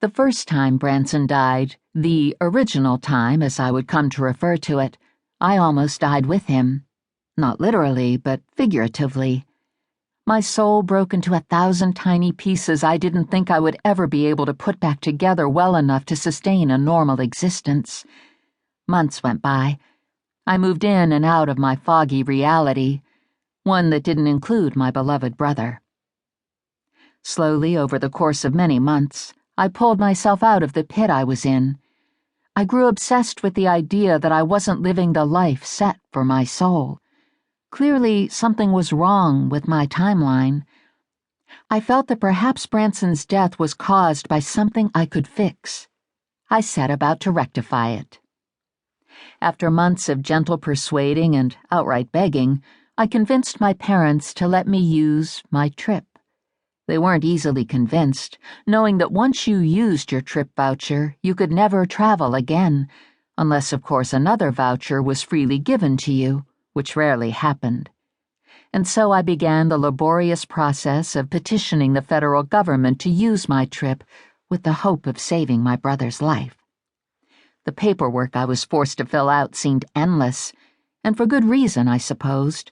The first time Branson died, the original time as I would come to refer to it, I almost died with him. Not literally, but figuratively. My soul broke into 1,000 tiny pieces I didn't think I would ever be able to put back together well enough to sustain a normal existence. Months went by. I moved in and out of my foggy reality, one that didn't include my beloved brother. Slowly, over the course of many months, I pulled myself out of the pit I was in. I grew obsessed with the idea that I wasn't living the life set for my soul. Clearly, something was wrong with my timeline. I felt that perhaps Branson's death was caused by something I could fix. I set about to rectify it. After months of gentle persuading and outright begging, I convinced my parents to let me use my trip. They weren't easily convinced, knowing that once you used your trip voucher, you could never travel again, unless, of course, another voucher was freely given to you, which rarely happened. And so I began the laborious process of petitioning the federal government to use my trip with the hope of saving my brother's life. The paperwork I was forced to fill out seemed endless, and for good reason, I supposed.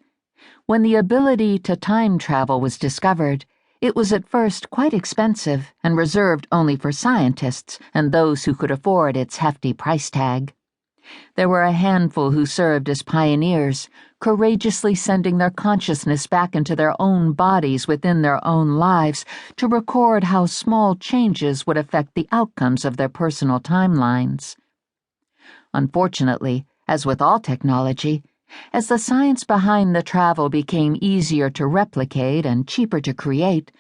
When the ability to time travel was discovered, it was at first quite expensive and reserved only for scientists and those who could afford its hefty price tag. There were a handful who served as pioneers, courageously sending their consciousness back into their own bodies within their own lives to record how small changes would affect the outcomes of their personal timelines. Unfortunately, as with all technology, as the science behind the travel became easier to replicate and cheaper to create,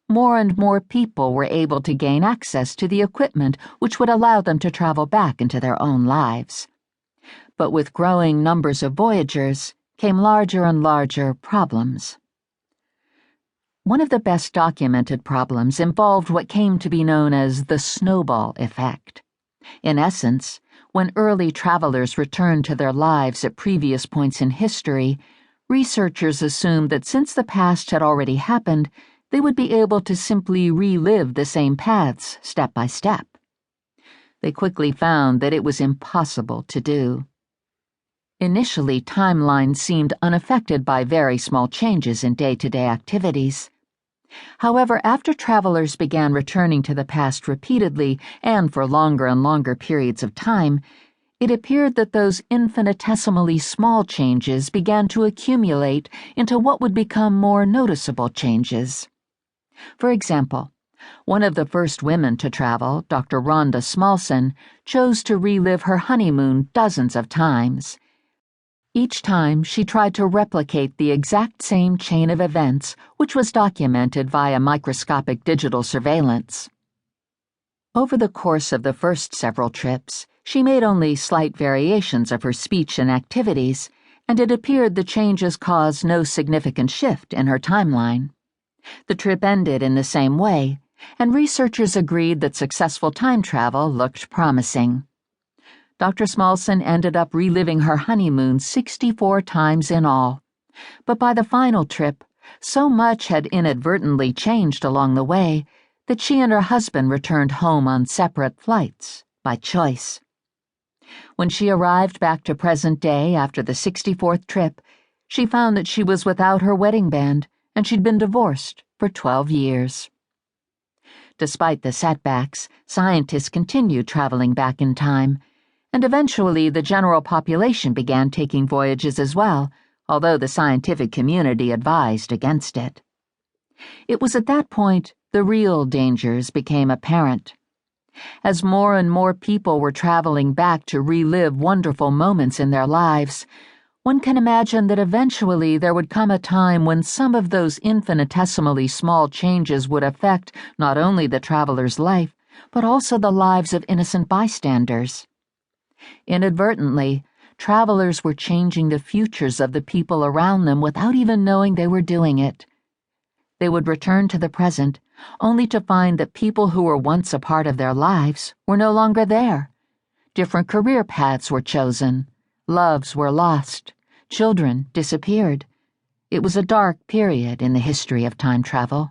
more and more people were able to gain access to the equipment which would allow them to travel back into their own lives. But with growing numbers of voyagers came larger and larger problems. One of the best documented problems involved what came to be known as the snowball effect. In essence, when early travelers returned to their lives at previous points in history, researchers assumed that since the past had already happened, they would be able to simply relive the same paths step by step. They quickly found that it was impossible to do. Initially, timelines seemed unaffected by very small changes in day-to-day activities. However, after travelers began returning to the past repeatedly and for longer and longer periods of time, it appeared that those infinitesimally small changes began to accumulate into what would become more noticeable changes. For example, one of the first women to travel, Dr. Rhonda Smallson, chose to relive her honeymoon dozens of times. Each time, she tried to replicate the exact same chain of events, which was documented via microscopic digital surveillance. Over the course of the first several trips, she made only slight variations of her speech and activities, and it appeared the changes caused no significant shift in her timeline. The trip ended in the same way, and researchers agreed that successful time travel looked promising. Dr. Smallson ended up reliving her honeymoon 64 times in all. But by the final trip, so much had inadvertently changed along the way that she and her husband returned home on separate flights, by choice. When she arrived back to present day after the 64th trip, she found that she was without her wedding band, and she'd been divorced for 12 years. Despite the setbacks, scientists continued traveling back in time, and eventually the general population began taking voyages as well, although the scientific community advised against it. It was at that point the real dangers became apparent. As more and more people were traveling back to relive wonderful moments in their lives, one can imagine that eventually there would come a time when some of those infinitesimally small changes would affect not only the traveler's life, but also the lives of innocent bystanders. Inadvertently, travelers were changing the futures of the people around them without even knowing they were doing it. They would return to the present, only to find that people who were once a part of their lives were no longer there. Different career paths were chosen, loves were lost, children disappeared. It was a dark period in the history of time travel.